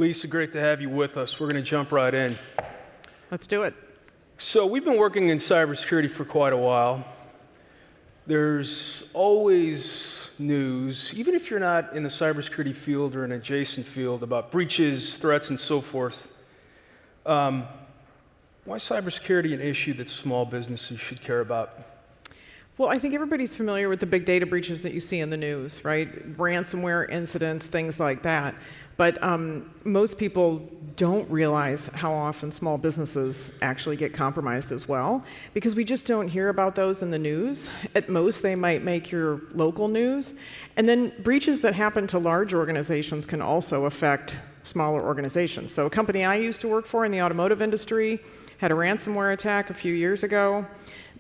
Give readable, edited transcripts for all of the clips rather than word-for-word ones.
Lisa, great to have you with us. We're going to jump right in. Let's do it. So we've been working in cybersecurity for quite a while. There's always news, even if you're not in the cybersecurity field or an adjacent field, about breaches, threats, and so forth. Why is cybersecurity an issue that small businesses should care about? Well, I think everybody's familiar with the big data breaches that you see in the news, right? Ransomware incidents, things like that. But most people don't realize how often small businesses actually get compromised as well, because we just don't hear about those in the news. At most, they might make your local news. And then breaches that happen to large organizations can also affect smaller organizations. So a company I used to work for in the automotive industry had a ransomware attack a few years ago.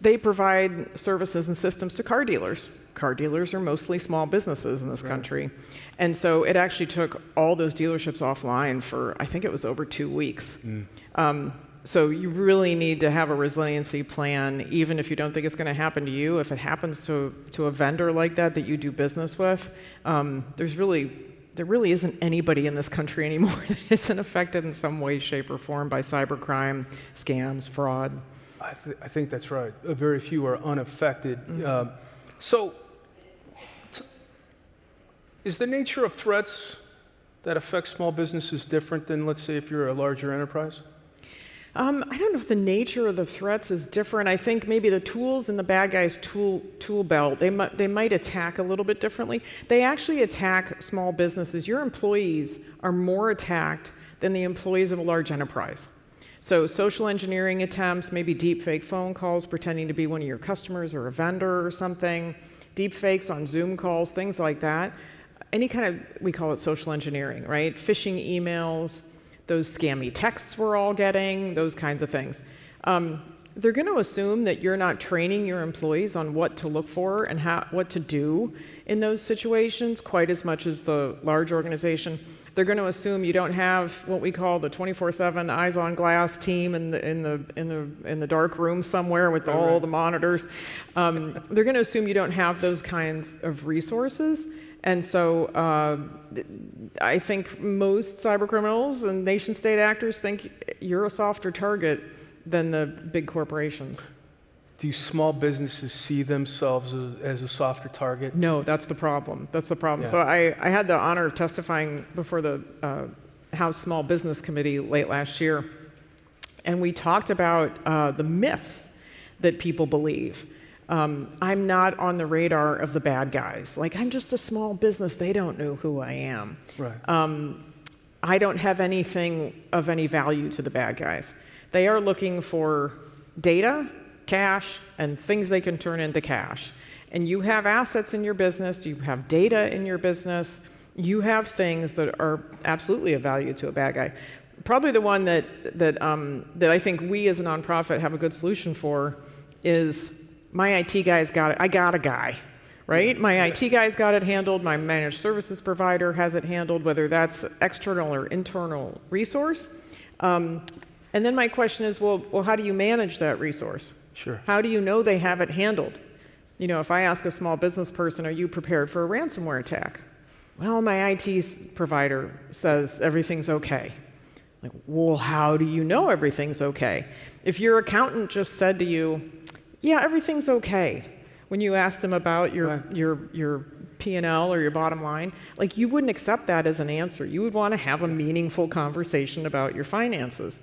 They provide services and systems to car dealers. Car dealers are mostly small businesses in this country. And so it actually took all those dealerships offline for, I think it was over 2 weeks. So you really need to have a resiliency plan, even if you don't think it's going to happen to you. If it happens to a vendor like that you do business with, there really isn't anybody in this country anymore that isn't affected in some way, shape, or form by cybercrime, scams, fraud. I think that's right. Very few are unaffected. So, is the nature of threats that affect small businesses different than, let's say, if you're a larger enterprise? I don't know if the nature of the threats is different. I think maybe the tools in the bad guys' tool belt, they might attack a little bit differently. They actually attack small businesses. Your employees are more attacked than the employees of a large enterprise. So social engineering attempts, maybe deep fake phone calls pretending to be one of your customers or a vendor or something, deep fakes on Zoom calls, things like that. Any kind of, we call it social engineering, right? Phishing emails, those scammy texts we're all getting, those kinds of things. They're going to assume that you're not training your employees on what to look for and what to do in those situations quite as much as the large organization. They're going to assume you don't have what we call the 24/7 eyes on glass team in the dark room somewhere with all the monitors. They're going to assume you don't have those kinds of resources. And so I think most cyber criminals and nation-state actors think you're a softer target than the big corporations. Do small businesses see themselves as a softer target? No, that's the problem. That's the problem. Yeah. So I had the honor of testifying before the House Small Business Committee late last year, and we talked about the myths that people believe. I'm not on the radar of the bad guys. Like, I'm just a small business. They don't know who I am. Right. I don't have anything of any value to the bad guys. They are looking for data, cash, and things they can turn into cash. And you have assets in your business, you have data in your business, you have things that are absolutely of value to a bad guy. Probably the one that I think we as a nonprofit have a good solution for is my IT guy's got it. I got a guy, right? My IT guy's got it handled, my managed services provider has it handled, whether that's external or internal resource. And then my question is, well, how do you manage that resource? Sure. How do you know they have it handled? You know, if I ask a small business person, are you prepared for a ransomware attack? Well, my IT provider says everything's okay. Like, well, how do you know everything's okay? If your accountant just said to you, yeah, everything's okay, when you asked them about your P&L or your bottom line, like, you wouldn't accept that as an answer. You would want to have a meaningful conversation about your finances.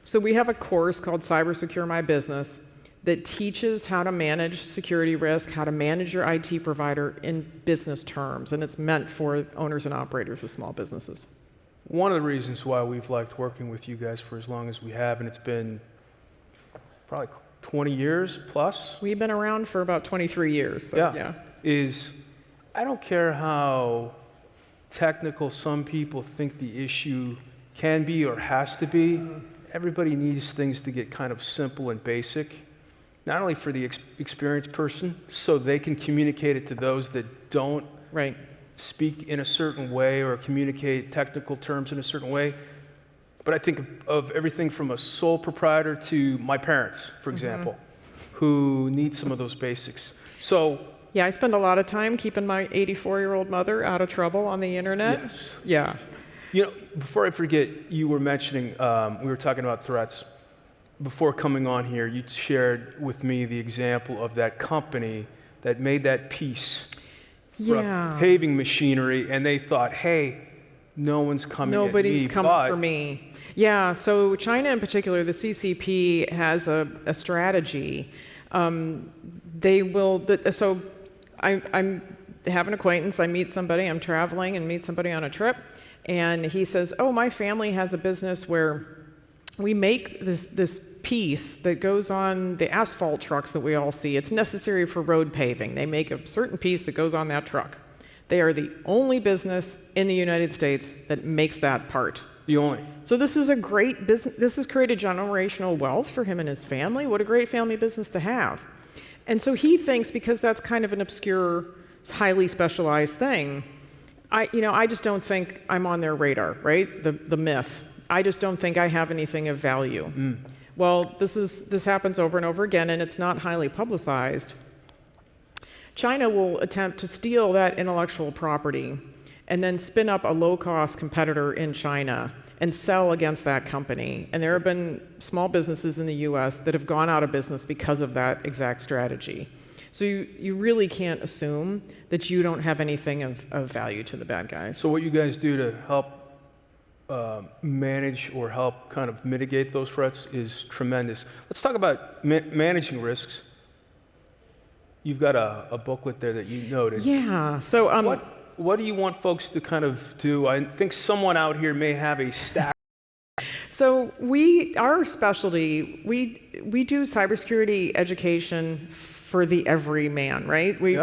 So we have a course called Cybersecure My Business that teaches how to manage security risk, how to manage your IT provider in business terms, and it's meant for owners and operators of small businesses. One of the reasons why we've liked working with you guys for as long as we have, and it's been probably 20 years plus. We've been around for about 23 years. So, yeah. Is I don't care how technical some people think the issue can be or has to be. Everybody needs things to get kind of simple and basic, not only for the experienced person, so they can communicate it to those that don't speak in a certain way or communicate technical terms in a certain way. But I think of everything from a sole proprietor to my parents, for example, who need some of those basics. So yeah, I spend a lot of time keeping my 84-year-old mother out of trouble on the internet. Yes. Yeah. You know, before I forget, you were mentioning, we were talking about threats. Before coming on here, you shared with me the example of that company that made that piece for paving machinery, and they thought, hey, no one's coming at me. Nobody's coming for me. Yeah, so China in particular, the CCP has a strategy. They will, so I'm have an acquaintance, I meet somebody, I'm traveling and meet somebody on a trip, and he says, oh, my family has a business where we make this piece that goes on the asphalt trucks that we all see. It's necessary for road paving. They make a certain piece that goes on that truck. They are the only business in the United States that makes that part. The only. So this is a great business. This has created generational wealth for him and his family. What a great family business to have. And so he thinks, because that's kind of an obscure, highly specialized thing, I just don't think I'm on their radar, right? The myth. I just don't think I have anything of value. Well, this happens over and over again, and it's not highly publicized. China will attempt to steal that intellectual property and then spin up a low-cost competitor in China and sell against that company. And there have been small businesses in the US that have gone out of business because of that exact strategy. So you really can't assume that you don't have anything of value to the bad guys. So what you guys do to help manage or help kind of mitigate those threats is tremendous. Let's talk about managing risks. You've got a booklet there that you noted. Yeah, so what do you want folks to kind of do? I think someone out here may have a stack. So our specialty, we do cybersecurity education for the everyman, right? We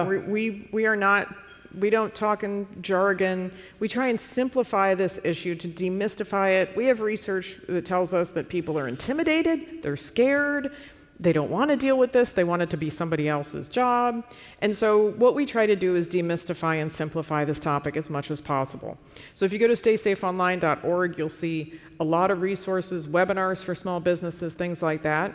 don't talk in jargon. We try and simplify this issue to demystify it. We have research that tells us that people are intimidated, they're scared, they don't want to deal with this, they want it to be somebody else's job. And so what we try to do is demystify and simplify this topic as much as possible. So if you go to staysafeonline.org, you'll see a lot of resources, webinars for small businesses, things like that.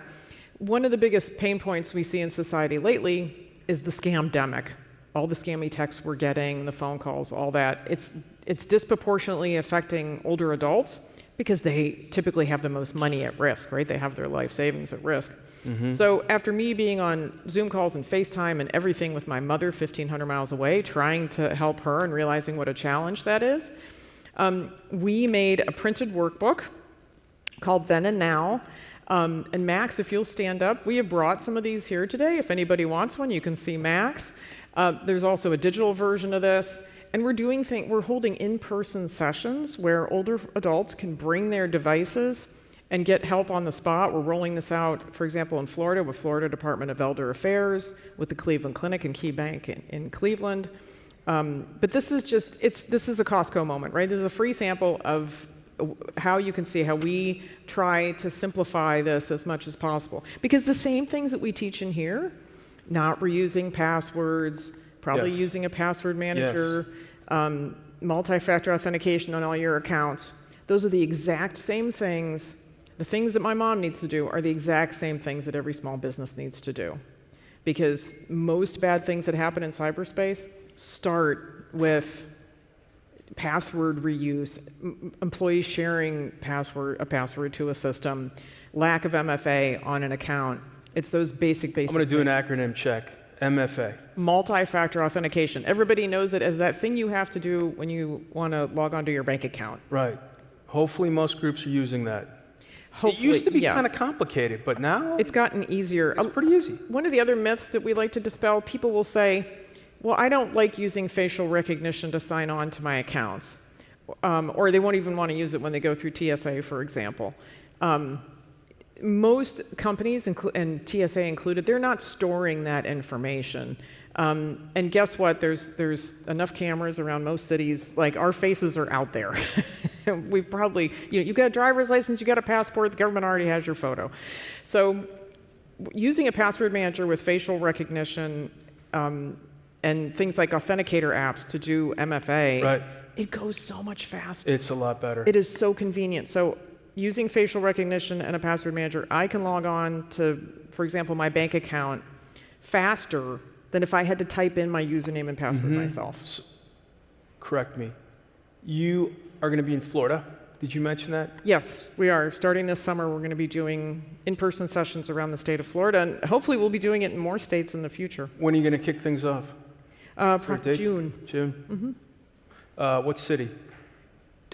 One of the biggest pain points we see in society lately is the scamdemic. All the scammy texts we're getting, the phone calls, all that. It's disproportionately affecting older adults because they typically have the most money at risk, right? They have their life savings at risk. So after me being on Zoom calls and FaceTime and everything with my mother 1,500 miles away, trying to help her and realizing what a challenge that is, we made a printed workbook called Then and Now. And Max, if you'll stand up, we have brought some of these here today. If anybody wants one, you can see Max. There's also a digital version of this. And we're holding in-person sessions where older adults can bring their devices and get help on the spot. We're rolling this out, for example, in Florida with Florida Department of Elder Affairs, with the Cleveland Clinic and Key Bank in Cleveland. But this is a Costco moment, right? This is a free sample of how you can see how we try to simplify this as much as possible. Because the same things that we teach in here, not reusing passwords, probably using a password manager, multi-factor authentication on all your accounts, those are the exact same things. The things that my mom needs to do are the exact same things that every small business needs to do. Because most bad things that happen in cyberspace start with password reuse, employees sharing a password to a system, lack of MFA on an account. It's those basic I'm going to do an acronym check. MFA. Multi-factor authentication. Everybody knows it as that thing you have to do when you want to log onto your bank account. Right. Hopefully most groups are using that. Hopefully, it used to be kind of complicated, but now it's gotten easier. It's pretty easy. One of the other myths that we like to dispel, people will say, well, I don't like using facial recognition to sign on to my accounts. Or they won't even want to use it when they go through TSA, for example. Most companies, and TSA included, they're not storing that information. And guess what? There's enough cameras around most cities. Like, our faces are out there. We've probably, you've got a driver's license, you got a passport, the government already has your photo. So using a password manager with facial recognition and things like authenticator apps to do MFA, it goes so much faster. It's a lot better. It is so convenient. So using facial recognition and a password manager, I can log on to, for example, my bank account faster than if I had to type in my username and password myself. Correct me. You are going to be in Florida. Did you mention that? Yes, we are. Starting this summer, we're going to be doing in-person sessions around the state of Florida, and hopefully we'll be doing it in more states in the future. When are you going to kick things off? Probably June. June? Mm-hmm. What city?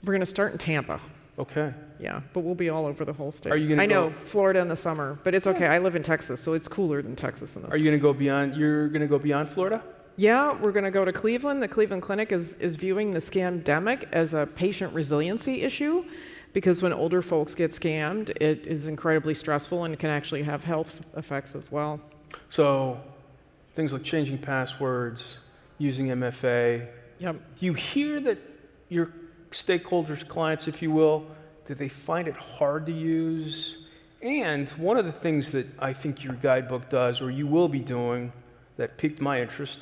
We're going to start in Tampa. Okay. Yeah, but we'll be all over the whole state. Are you going to I know, Florida in the summer, but it's okay. I live in Texas, so it's cooler than Texas in the summer. Are you going to go beyond, you're going to go beyond Florida? Yeah, we're going to go to Cleveland. The Cleveland Clinic is viewing the scamdemic as a patient resiliency issue, because when older folks get scammed, it is incredibly stressful and can actually have health effects as well. So things like changing passwords, using MFA. Yep. Do you hear that your stakeholders, clients, if you will, that they find it hard to use? And one of the things that I think your guidebook does, or you will be doing, that piqued my interest,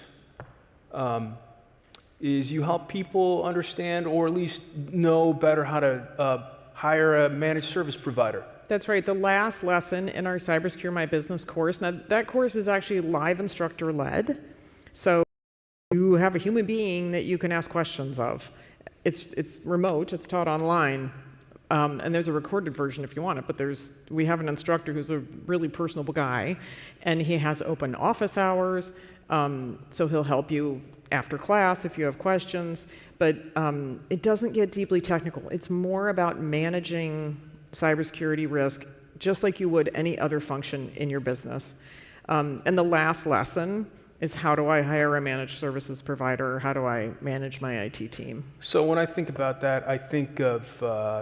is you help people understand, or at least know better how to hire a managed service provider. That's right. The last lesson in our Cybersecure My Business course, now that course is actually live instructor led. So you have a human being that you can ask questions of. It's remote, it's taught online. And there's a recorded version if you want it, but we have an instructor who's a really personable guy, and he has open office hours, so he'll help you after class if you have questions, but it doesn't get deeply technical. It's more about managing cybersecurity risk just like you would any other function in your business. And the last lesson is, how do I hire a managed services provider? How do I manage my IT team? So when I think about that, I think of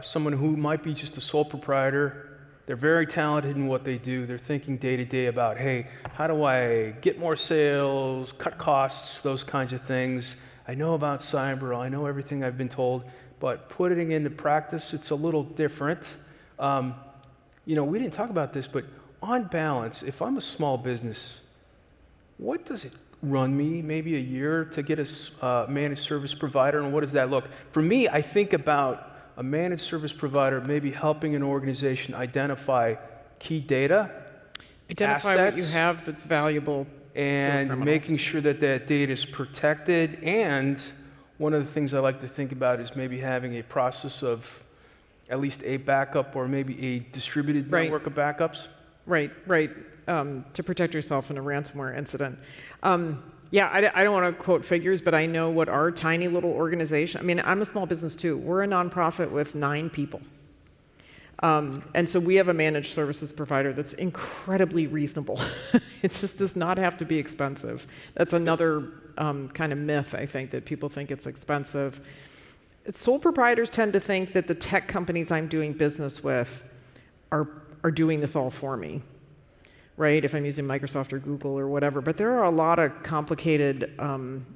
someone who might be just a sole proprietor. They're very talented in what they do. They're thinking day to day about, hey, how do I get more sales, cut costs, those kinds of things. I know about cyber, I know everything I've been told, but putting it into practice, it's a little different. You know, we didn't talk about this, but on balance, if I'm a small business, what does it run me, maybe a year, to get a managed service provider, and what does that look? For me, I think about a managed service provider maybe helping an organization identify key data, Identify assets, what you have that's valuable, and making sure that that data is protected. And one of the things I like to think about is maybe having a process of at least a backup, or maybe a distributed network of backups. Right. To protect yourself in a ransomware incident. Yeah, I don't want to quote figures, but I know what our tiny little organization, I mean, I'm a small business too. We're a nonprofit with 9 people. And so we have a managed services provider that's incredibly reasonable. It just does not have to be expensive. That's another kind of myth, I think, that people think it's expensive. Sole proprietors tend to think that the tech companies I'm doing business with are doing this all for me, right? If I'm using Microsoft or Google or whatever. But there are a lot of complicated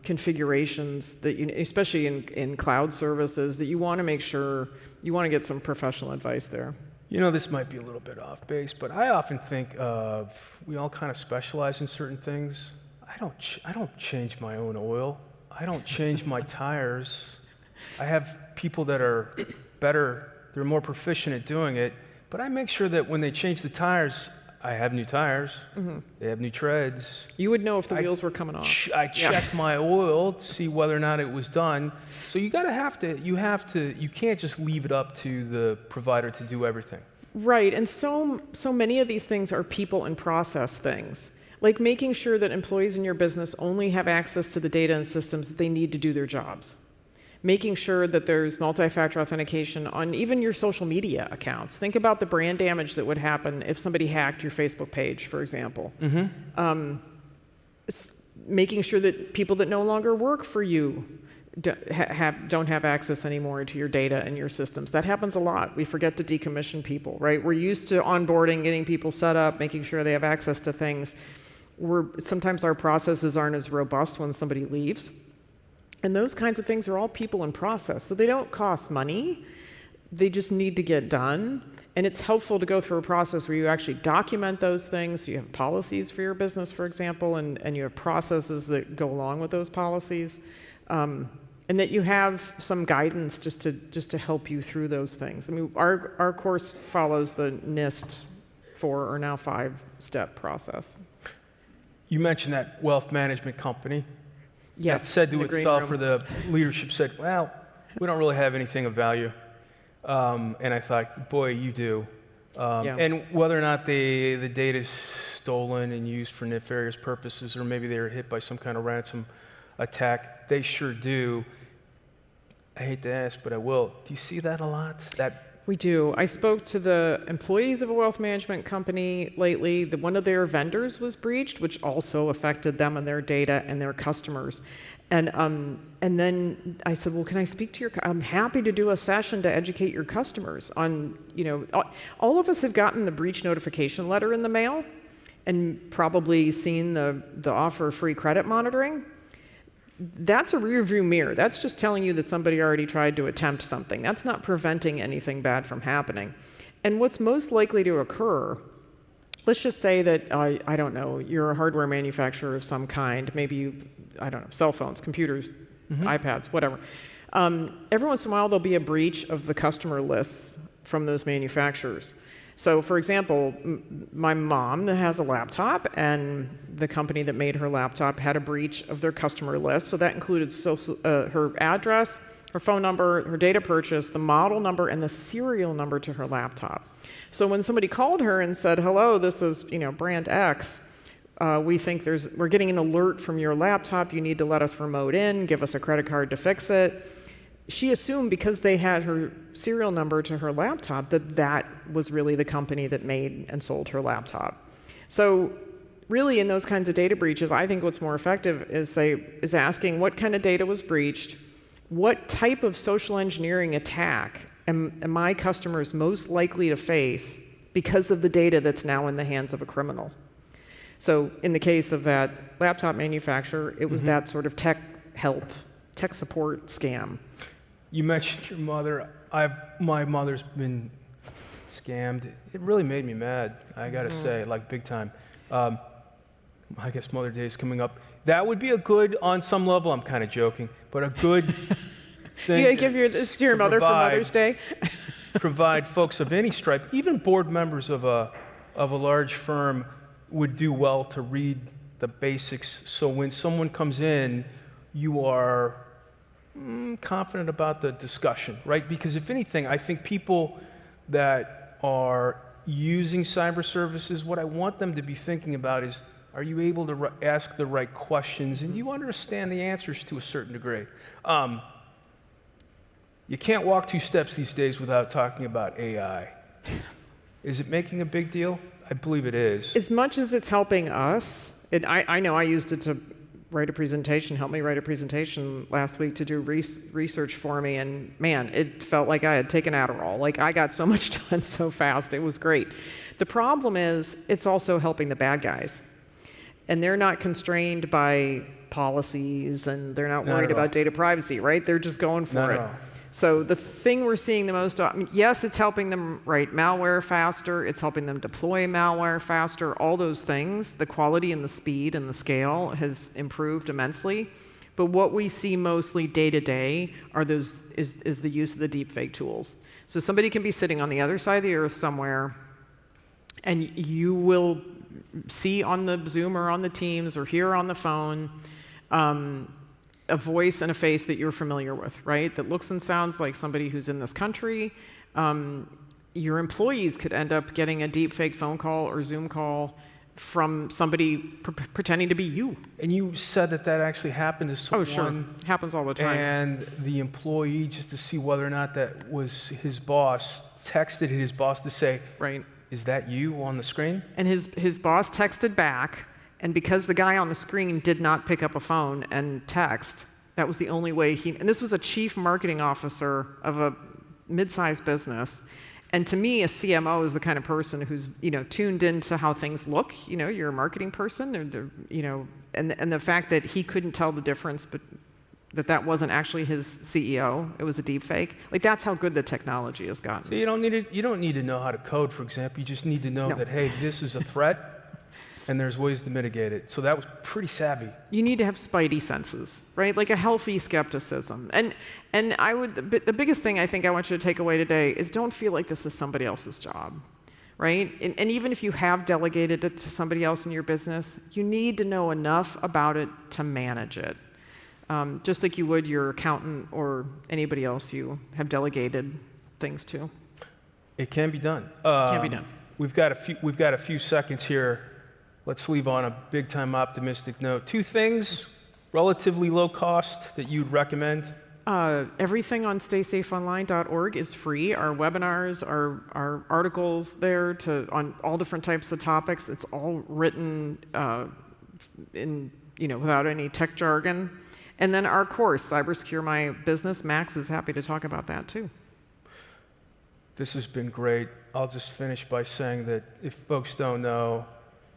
configurations that especially in cloud services, that you want to make sure you want to get some professional advice there. You know, this might be a little bit off base, but I often think of, we all kind of specialize in certain things. I don't change my own oil. I don't change my tires. I have people that are better, they're more proficient at doing it, but I make sure that when they change the tires, I have new tires, they have new treads. You would know if the wheels were coming off. I check my oil to see whether or not it was done. So you can't just leave it up to the provider to do everything. Right, and so many of these things are people and process things. Like making sure that employees in your business only have access to the data and systems that they need to do their jobs. Making sure that there's multi-factor authentication on even your social media accounts. Think about the brand damage that would happen if somebody hacked your Facebook page, for example. It's making sure that people that no longer work for you don't have access anymore to your data and your systems. That happens a lot. We forget to decommission people, right? We're used to onboarding, getting people set up, making sure they have access to things. Sometimes our processes aren't as robust when somebody leaves. And those kinds of things are all people and process. So they don't cost money. They just need to get done. And it's helpful to go through a process where you actually document those things. So you have policies for your business, for example, and you have processes that go along with those policies. And that you have some guidance just to help you through those things. I mean, our course follows the NIST 4 or now 5-step process. You mentioned that wealth management company. Yes, that said to itself, or the leadership said, well, We don't really have anything of value. And I thought, boy, you do. Yeah. And whether or not the data is stolen and used for nefarious purposes, or maybe they were hit by some kind of ransom attack, they sure do. I hate to ask, but I will. Do you see that a lot? We do. I spoke to the employees of a wealth management company lately. One of their vendors was breached, which also affected them and their data and their customers. And then I said, well, can I speak to I'm happy to do a session to educate your customers on, all of us have gotten the breach notification letter in the mail and probably seen the offer of free credit monitoring. That's a rear view mirror. That's just telling you that somebody already tried to attempt something. That's not preventing anything bad from happening. And what's most likely to occur, let's just say that, I don't know, you're a hardware manufacturer of some kind, maybe I don't know, cell phones, computers, iPads, whatever. Every once in a while there'll be a breach of the customer lists from those manufacturers. So for example, my mom has a laptop, and the company that made her laptop had a breach of their customer list. So that included her address, her phone number, her date of purchase, the model number, and the serial number to her laptop. So when somebody called her and said, hello, this is brand X, we think we're getting an alert from your laptop, you need to let us remote in, give us a credit card to fix it. She assumed because they had her serial number to her laptop that was really the company that made and sold her laptop. So really in those kinds of data breaches, I think what's more effective is asking what kind of data was breached, what type of social engineering attack am my customers most likely to face because of the data that's now in the hands of a criminal. So in the case of that laptop manufacturer, it was that sort of tech support scam. You mentioned your mother. My mother's been scammed. It really made me mad, I gotta say, like big time. I guess Mother Day is coming up. That would be a good, on some level, I'm kind of joking, but a good thing. You give this to your mother for Mother's Day? Provide folks of any stripe, even board members of a large firm, would do well to read the basics. So when someone comes in, you are confident about the discussion, right? Because if anything, I think people that are using cyber services, what I want them to be thinking about is, are you able to ask the right questions, and do you understand the answers to a certain degree? You can't walk 2 steps these days without talking about AI. Is it making a big deal? I believe it is. As much as it's helping us, I know I used it to write a presentation, help me write a presentation last week to do research for me, and man, it felt like I had taken Adderall. Like I got so much done so fast, it was great. The problem is, it's also helping the bad guys. And they're not constrained by policies, and they're not worried about data privacy, right? They're just going for it. So the thing we're seeing the most, yes, it's helping them write malware faster, it's helping them deploy malware faster, all those things. The quality and the speed and the scale has improved immensely. But what we see mostly day to day is the use of the deepfake tools. So somebody can be sitting on the other side of the earth somewhere, and you will see on the Zoom or on the Teams or hear on the phone a voice and a face that you're familiar with, right? That looks and sounds like somebody who's in this country. Your employees could end up getting a deepfake phone call or Zoom call from somebody pretending to be you. And you said that actually happened to someone. Oh, sure. Happens all the time. And the employee, just to see whether or not that was his boss, texted his boss to say, right, is that you on the screen? And his boss texted back, and because the guy on the screen did not pick up a phone and text, that was the only way and this was a chief marketing officer of a mid-sized business. And to me, a CMO is the kind of person who's, tuned into how things look. You're a marketing person, and the fact that he couldn't tell the difference, but that wasn't actually his CEO, it was a deep fake. Like, that's how good the technology has gotten. So you don't need to know how to code, for example. You just need to know that, hey, this is a threat, and there's ways to mitigate it. So that was pretty savvy. You need to have spidey senses, right? Like a healthy skepticism. And the biggest thing I think I want you to take away today is don't feel like this is somebody else's job, right? And even if you have delegated it to somebody else in your business, you need to know enough about it to manage it. just like you would your accountant or anybody else you have delegated things to. It can be done. Can be done. We've got a few seconds here. Let's leave on a big-time optimistic note. 2 things, relatively low cost, that you'd recommend. Everything on staysafeonline.org is free. Our webinars, our articles there on all different types of topics. It's all written without any tech jargon. And then our course, Cybersecure My Business. Max is happy to talk about that too. This has been great. I'll just finish by saying that if folks don't know,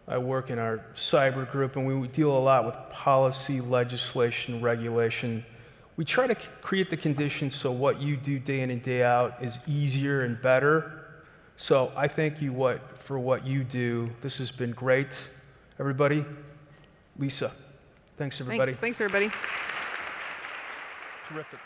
I work in our cyber group, and we deal a lot with policy, legislation, regulation. We try to create the conditions so what you do day in and day out is easier and better. So I thank you for what you do. This has been great. Everybody, Lisa, thanks everybody. Thanks everybody. Terrific.